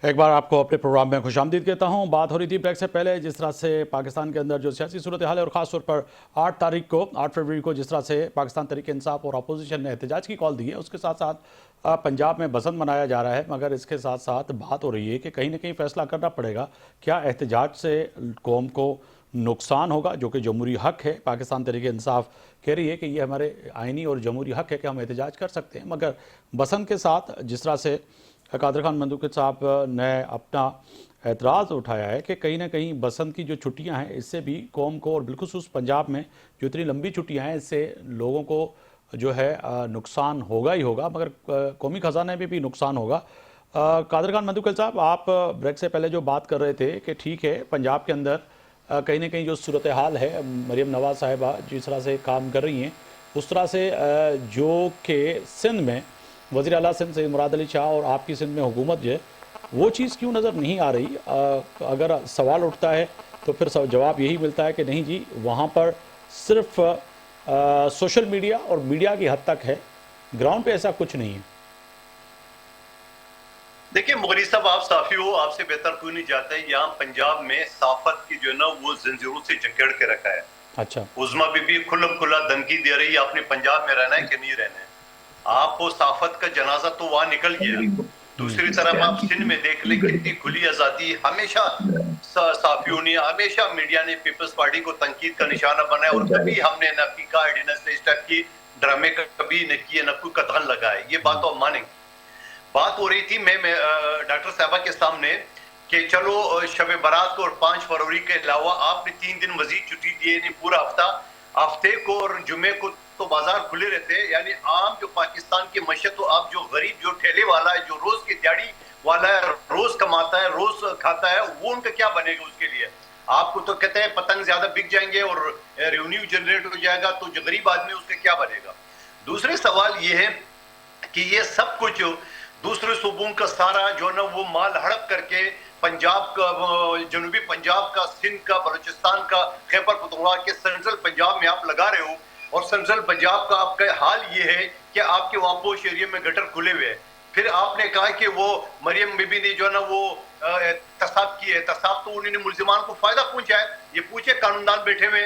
एक बार आपको अपने प्रोग्राम में खुशामदीद कहता हूं। बात हो रही थी ब्रेक से पहले जिस तरह से पाकिस्तान के अंदर जो सियासी सूरत हाल है और ख़ास तौर पर 8 फरवरी को जिस तरह से पाकिस्तान तहरीक इंसाफ और अपोजिशन ने एहतजाज की कॉल दी है, उसके साथ साथ पंजाब में बसंत मनाया जा रहा है। मगर इसके साथ साथ बात हो रही है कि कहीं ना कहीं फैसला करना पड़ेगा, क्या एहतजाज से कौम को नुकसान होगा, जो कि जमहूरी हक है। पाकिस्तान तहरीक इंसाफ कह रही है कि ये हमारे आइनी और जमहूरी हक है कि हम एहतजाज कर सकते हैं। मगर बसंत के साथ जिस तरह से कादर खान मंदुकी साहब ने अपना एतराज़ उठाया है कि कहीं ना कहीं बसंत की जो छुट्टियां हैं इससे भी कौम को और बिलखुसूस पंजाब में जो इतनी लंबी छुट्टियां हैं इससे लोगों को जो है नुकसान होगा ही होगा, मगर कौमी ख़जाने में भी नुकसान होगा। कादर खान मंदुकी साहब, आप ब्रेक से पहले जो बात कर रहे थे कि ठीक है पंजाब के अंदर कहीं ना कहीं जो सूरत हाल है, मरीम नवाज़ साहिबा जिस तरह से काम कर रही हैं उस तरह से जो कि सिंध में वज़ीर आला सिंध से मुराद अली शाह और आपकी सिंध में हुकूमत जो है वो चीज़ क्यों नज़र नहीं आ रही? अगर सवाल उठता है तो फिर जवाब यही मिलता है कि नहीं जी, वहाँ पर सिर्फ सोशल मीडिया और मीडिया की हद तक है, ग्राउंड पे ऐसा कुछ नहीं है। देखिए मुगरी साहब, आप साफी हो, आपसे बेहतर कोई नहीं जाता है। यहाँ पंजाब में साफत की जो है ना वो जंजीरों से जकड़ के रखा है। अच्छा, उज़मा बीबी खुल्लम खुल्ला धमकी दे रही है आपने पंजाब में रहना है कि नहीं रहना है। आपको साफत का जनाजा तो वहां निकल गया। दूसरी तरफ आप सिंध में देख ले कितनी खुली आजादी। हमेशा साफियों ने, हमेशा मीडिया ने पीपल्स पार्टी को तनकीद का निशाना बनाया और कभी हमने न पीका ऑर्डिनेंस इस टाइप की ड्रामे कभी न किए, न कोई कथन लगाए। ये बात तो हम मानेंगे। बात हो रही थी मैं डॉक्टर साहबा के सामने कि चलो शब बारात को और 5 फरवरी के अलावा आपने 3 दिन मजीद छुट्टी दिए, नहीं पूरा हफ्ते को और जुमे को तो बाजार खुले रहते हैं। यानी आम जो पाकिस्तान की मशत, तो आप जो गरीब, जो ठेले वाला है, जो रोज की दिहाड़ी वाला है, रोज कमाता है, रोज खाता है, वो उनका क्या बनेगा? उसके लिए आपको तो कहते हैं पतंग ज्यादा बिक जाएंगे और रेवेन्यू जनरेट हो जाएगा, तो जो गरीब आदमी उसका क्या बनेगा? दूसरे सवाल ये है कि ये सब कुछ दूसरे सूबों का सारा जो ना वो माल हड़प करके पंजाब का, जनूबी पंजाब का, सिंध का, बलूचिस्तान का, खैबर पख्तूनख्वा के सेंट्रल पंजाब में आप लगा रहे हो। और सेंट्रल पंजाब का आपका हाल ये है कि आपके वहां पोश एरिया में गटर खुले हुए हैं। फिर आपने कहा कि वो मरियम बीबी ने जो है ना वो तसाब की है। तसाब तो उन्होंने मुल्जिमान को फायदा पहुंचा है। ये पूछे कानूनदान बैठे हुए,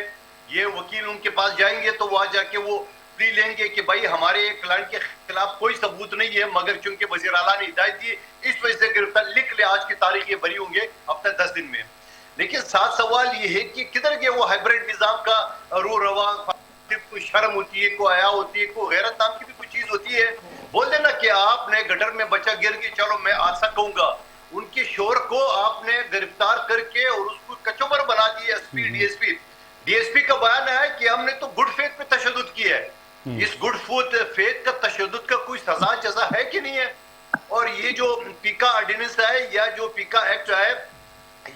ये वकील उनके पास जाएंगे तो वहां जाके वो प्ली लेंगे कि भाई हमारे क्लाइंट के खिलाफ कोई सबूत नहीं है, मगर चूंकि वजीर आला ने हिदायत दी इस वजह से गिरफ्तार, लिख ले आज की तारीख, ये बरी होंगे अब तक 10 दिन में। लेकिन साथ सवाल ये है कि किधर गया वो हाइब्रिड निजाम का रू रवा? कोई शर्म होती है, कोई आया होती है, कोई गैरत नाम की भी कोई चीज होती है? बोल देना कि आपने गटर में बच्चा गिर गया, चलो मैं आज कहूंगा। उनके शोर को आपने गिरफ्तार करके और उसको कचोबर बना दिया। एसपी डीएसपी का बयान है कि हमने तो गुड फेथ पे तशद्दुद किया है। इस गुड फेथ का तशद्दुद का कोई सजा जजा है कि नहीं है? और ये जो पीका ऑर्डिनेंस है या जो पीका एक्ट है,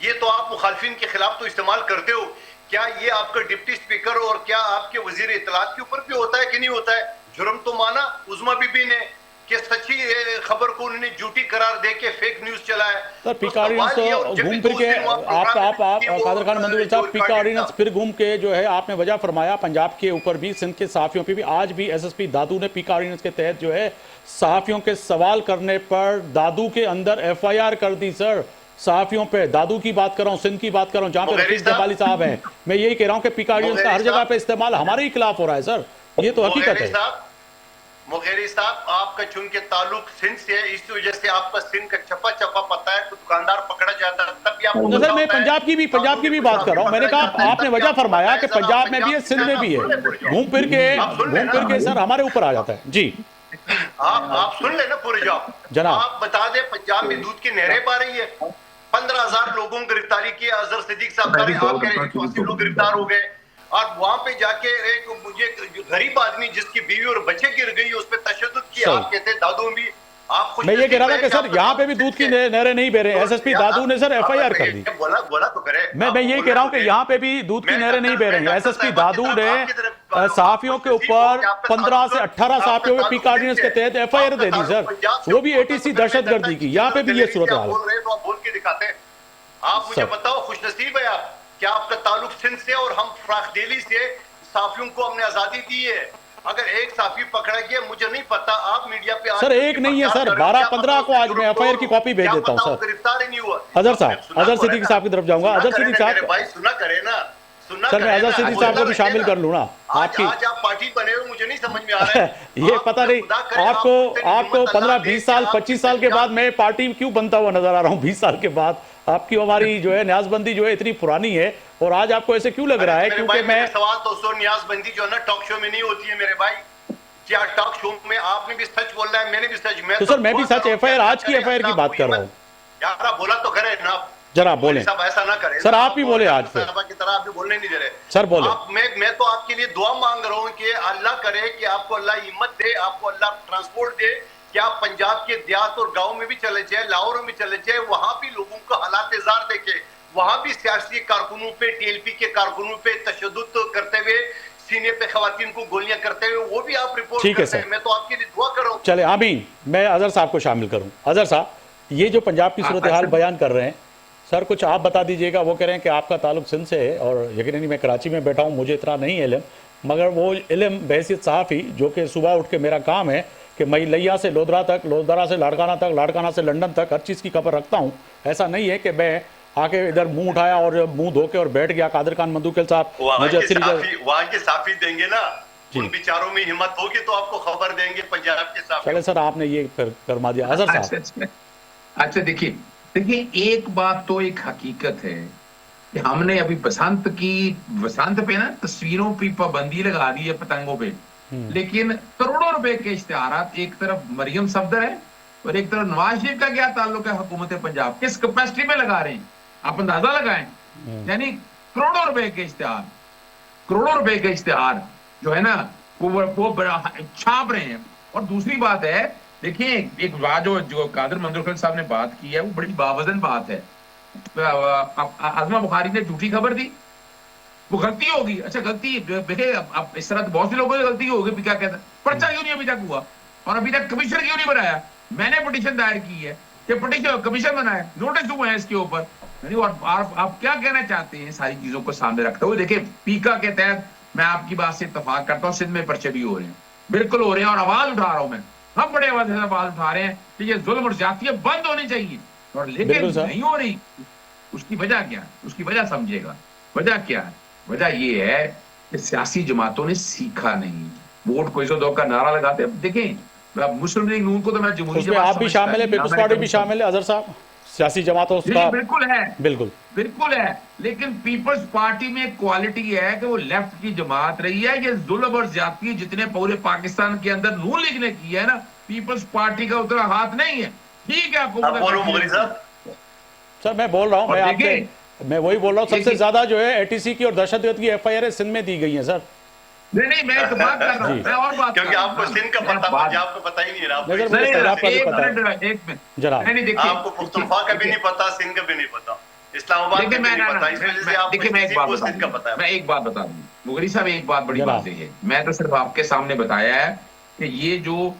ये तो आप मुखालफिन के खिलाफ तो इस्तेमाल करते हो। क्या ये आपका डिप्टी स्पीकर और क्या आपके वजीर इत्तलात के ऊपर भी होता है कि नहीं होता है? जुर्म तो माना उज़मा बीबी ने कि सच्ची खबर को उन्होंने झूठी करार दे के फेक न्यूज चलाया। सर पीका ऑर्डिनेंस तो घूम फिर के आप कादर खान मंदुकी साहब, पीका ऑर्डिनेंस फिर घूम के जो है आपने वजह फरमाया पंजाब के ऊपर भी, सिंध के सहाफियों पे भी। आज भी एसएसपी दादू ने पीका ऑर्डिनेंस के तहत जो है सहाफियों के सवाल करने पर दादू के अंदर एफआईआर कर दी। सर सहाफियों पे, दादू की बात कर रहा हूँ, सिंध की बात कर रहा हूँ, जहाँ पे रफीक जमाली साहब हैं। मैं यही कह रहा हूँ कि पीका ऑर्डिनेंस का हर जगह पे इस्तेमाल हमारे ही खिलाफ हो रहा है। सर ये तो हकीकत है। मुगेरी साहब, आपका चूंकि ताल्लुक सिंध से है, इस वजह से आपका सिंध का छपा पता है, तो दुकानदार पकड़ा जाता है तब भी आपको। सर मैं पंजाब की भी बात कर रहा हूं। मैंने कहा आपने वजह फरमाया कि पंजाब में भी है, सिंध में भी है, घूम फिर के सर हमारे ऊपर आ जाता है जी। आप सुन लेना पूरे जवाब जनाब। आप बता दें पंजाब में दूध की नहरें पा रही है। 15,000 लोगों को गिरफ्तारी की। अजहर सिद्दीक साहब का 180 लोग गिरफ्तार हो गए। और वहां पे जाके एक मुझे गरीब आदमी जिसकी बीवी और बच्चे गिर गई उस पर तशद्दुद किया। आप कहते हैं दादू भी, आप मैं ये कह रहा था कि सर यहाँ पे भी दूध की नहरें नहीं बह रहे। एसएसपी दादू ने सर एफआईआर कर दी। बोला तो करे। मैं यही कह रहा हूँ कि यहाँ पे भी दूध की नहरें नहीं बह रही हैं। एसएसपी दादू ने सहाफियों के ऊपर 15 से 18 सहाफियों पे पीका ऑर्डिनेंस के तहत एफआईआर दे दी सर, वो भी एटीसी दहशतगर्दी की। यहाँ पे भी ये सूरत हाल है। बोल के दिखाते हैं। आप मुझे बताओ, खुशनसीब है आप? क्या आपका ताल्लुक सिंध से और हम फ्राखदेली से सहाफियों को हमने आजादी दी है? अगर एक साफी पकड़ा गया, मुझे नहीं पता, आप मीडिया पे सर एक नहीं है सर, 12-15 को आज मैं एफआईआर की कॉपी भेज देता हूं सर। गिरफ्तार ही नहीं हुआ। अजहर साहब, अजहर सिद्दीकी साहब की तरफ जाऊंगा। अजहर सिद्दीकी साहब, भाई सुना करे ना, सुना सर मैं अजहर सिद्दीकी साहब को भी शामिल कर लूं ना आपकी। आज आप पार्टी बने हुए, मुझे नहीं समझ में आ रहा है। ये पता नहीं आपको 15-20 साल 25 साल के बाद मैं पार्टी क्यों बनता हुआ नजर आ रहा हूँ। 20 साल के बाद आपकी हमारी जो है न्याजबंदी जो है इतनी पुरानी है, और आज आपको ऐसे क्यों लग रहा है? क्योंकि मैं सवाल तो न्याजबंदी जो है ना टॉक शो में नहीं होती है मेरे भाई। क्या टॉक शो में आपने भी सच बोल रहा है, मैंने भी सच। तो सर मैं भी सच एफआईआर, आज की एफआईआर की बात कर रहा हूँ यार। आप बोला तो करे ना, जरा बोले सब ऐसा ना करे सर। आप ही बोले आज फिर की तरह, आप भी बोलने नहीं दे रहे सर। बोले मैं तो आपके लिए दुआ मांग रहा हूँ कि अल्लाह करे कि आपको अल्लाह हिम्मत दे, आपको अल्लाह ट्रांसपोर्ट दे कि आप पंजाब के देहात और गांव में भी चले जाए, लाहौर में चले जाए, वहां भी लोगों को हालात जार देखे, वहां भी सियासी कारकुनों पे, टीएलपी के कारकुनों पे तशद्दुद करते हुए, सीने पे खवातीन को गोलियां करते हुए, वो भी आप रिपोर्ट ठीक है करते हैं। मैं तो आपके लिए दुआ कर रहा हूँ। चले आमीन। मैं अजहर साहब को शामिल करूं। अजहर साहब, ये जो पंजाब की सूरत हाल बयान कर रहे हैं सर, कुछ आप बता दीजिएगा। वो कह रहे हैं कि आपका ताल्लुक सिंध से है, और यकीनन मैं कराची में बैठा हूँ, मुझे इतना नहीं इल्म, मगर वो इल्म बहैसियत सहाफ़ी जो कि सुबह उठ के मेरा काम है कि मैं लैया से लोधरा तक, लोधरा से लाड़काना तक, लाड़काना से लंदन तक हर चीज़ की खबर रखता हूँ। ऐसा नहीं है कि मैं आके इधर मुंह उठाया और मुंह धो के और बैठ गया। कादिर खान मंदूकल साहब मुझे वहाँ के साफी देंगे ना, उन विचारों में हिम्मत होगी तो आपको खबर देंगे पंजाब के साफी। चले सर, आपने ये फरमा दिया। अजहर साहब, अच्छा देखिए एक बात तो एक हकीकत है कि हमने अभी बसंत पे ना तस्वीरों पे पाबंदी लगा दी है, पतंगों पे, लेकिन करोड़ों रुपए के इश्तिहारात, एक तरफ मरियम सफदर है और एक तरफ नवाज शरीफ का क्या ताल्लुक है हुकूमत पंजाब, किस कैपेसिटी में लगा रहे हैं आप अंदाजा लगाएं। यानी करोड़ों रुपए के इश्तिहार, करोड़ों रुपए के इश्तिहार जो है ना वो छाप रहे हैं। और दूसरी बात है, देखिए एक बात जो कादिर मंदूकल साहब ने बात की है, वो बड़ी बावजन बात है। आजमा बुखारी ने झूठी खबर दी, वो गलती होगी। अच्छा गलती देखिए, अब इस तरह बहुत से लोगों की गलती होगी, क्या कहते हैं, पर्चा क्यों नहीं अभी तक हुआ और अभी तक कमीशन क्यों नहीं बनाया? मैंने पिटीशन दायर की है कि पिटीशन कमीशन बनाए, नोटिस हुए हैं इसके ऊपर। और आप क्या कहना चाहते हैं सारी चीजों को सामने रखते हुए? देखिए पीका के तहत मैं आपकी बात से इत्तेफाक करता हूँ, सिंध में पर्चे भी हो रहे हैं, बिल्कुल हो रहे हैं, और आवाज उठा रहा हूं मैं, हम बड़े आवाज से आवाज उठा रहे हैं कि ये जुल्म और ज्यादतियां बंद होनी चाहिए, और लेकिन नहीं हो रही। उसकी वजह क्या है? उसकी वजह समझेगा। वजह क्या है? वजह ये है कि सियासी जमातों ने सीखा नहीं, वोट कोई सौ दो का नारा लगाते। देखें मुस्लिम लीग नून को तो मैं जमहूरी जमात आप भी शामिल है, पीपल्स पार्टी भी शामिल है अजहर साहब, सियासी जमातों का बिल्कुल है, बिल्कुल है, लेकिन पीपल्स पार्टी में क्वालिटी है कि वो लेफ्ट की जमात रही है। ये जुल्म और ज्यादती जितने पूरे पाकिस्तान के अंदर नून लीग ने की है ना, पीपल्स पार्टी का उतना हाथ नहीं है। ठीक है सर, मैं बोल रहा हूँ, मैं वही बोल रहा हूँ, सबसे ज्यादा जो है एटीसी की और दहशतगर्द की एफआईआर सिंध में दी गई है सर। नहीं मैं तो बात कर रहा हूँ, मैं और बात, क्योंकि आपको सिंध का पता, पंजाब का पता ही नहीं रहा। आपको पुख्तनख्वा का भी नहीं पता, सिंध का भी नहीं पता, इस्लामाबाद का भी नहीं पता, इस वजह से आपको सिंध का पता है। मैं एक बात बता दूं मुगरी साहब, एक बात बड़ी बात है, मैं तो सिर्फ आपके सामने बताया है कि ये जो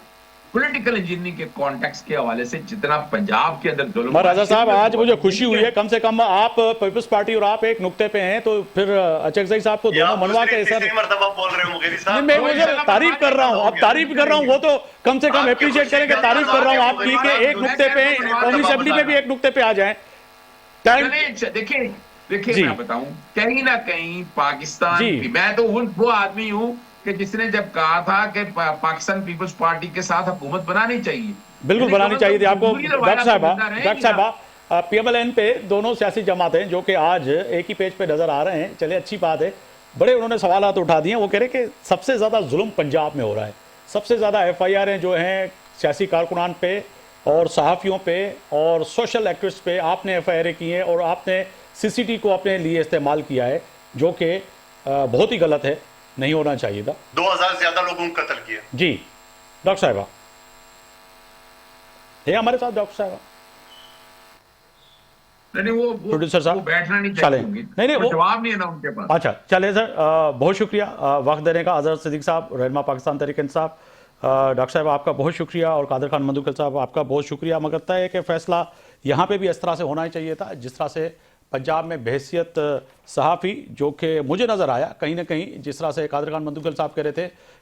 पॉलिटिकल इंजीनियरिंग के कॉन्टेक्स्ट के हवाले से जितना पंजाब के अंदर जुल्म। राजा साहब, आज मुझे खुशी हुई है, कम से कम आप पीपल्स पार्टी और आप एक नुक्ते पे हैं, तो फिर अचकजई साहब को दोनों मनवा के सर बोल रहे हो मुगेरी साहब। मैं मुझे तारीफ कर रहा हूँ, अब तारीफ कर रहा हूँ, वो तो कम से कम अप्रिशिएट करें कि तारीफ कर रहा हूँ आपकी कि एक नुक्ते पे कौमी असेंबली में भी एक नुक्ते पे आ जाए। देखिए मैं बताऊं, कहीं ना कहीं पाकिस्तान, मैं तो वो आदमी हूँ कि जिसने जब कहा था कि पाकिस्तान पीपल्स पार्टी के साथ हुकूमत बनानी चाहिए, बिल्कुल बनानी चाहिए थी आपको। डॉक्टर साहबा, पीएमएलएन पे दोनों सियासी जमातें जो कि आज एक ही पेज पे नजर आ रहे हैं, चले अच्छी बात है, बड़े उन्होंने सवालात उठा दिए। वो कह रहे कि सबसे ज्यादा जुल्म पंजाब में हो रहा है, सबसे ज्यादा एफआईआर जो हैं सियासी कारकुनान पे और सहाफ़ियों पे और सोशल एक्टिविस्ट पे आपने एफआईआर की है, और आपने सीसीटी को अपने लिए इस्तेमाल किया है, जो कि बहुत ही गलत है, नहीं होना चाहिए था। 2000 से ज्यादा लोगों को कत्ल किया। जी डॉक्टर साहबा है हमारे साथ, डॉक्टर साहबा नहीं, वो प्रोड्यूसर साहब बैठना नहीं चाहिए, नहीं वो जवाब नहीं है ना उनके पास। अच्छा चले सर, बहुत शुक्रिया वक्त देने का। अजहर सिद्दीकी साहब, रहनुमा पाकिस्तान तहरीक इंसाफ, डॉक्टर साहब आपका बहुत शुक्रिया, और कादिर खान मंदूकल साहब आपका बहुत शुक्रिया। मगर तय है कि फैसला यहाँ पे भी इस तरह से होना ही चाहिए था, जिस तरह से पंजाब में बहैसियत सहाफ़ी जो कि मुझे नज़र आया कहीं ना कहीं, जिस तरह से कादिर खान मंदूकल साहब कह रहे थे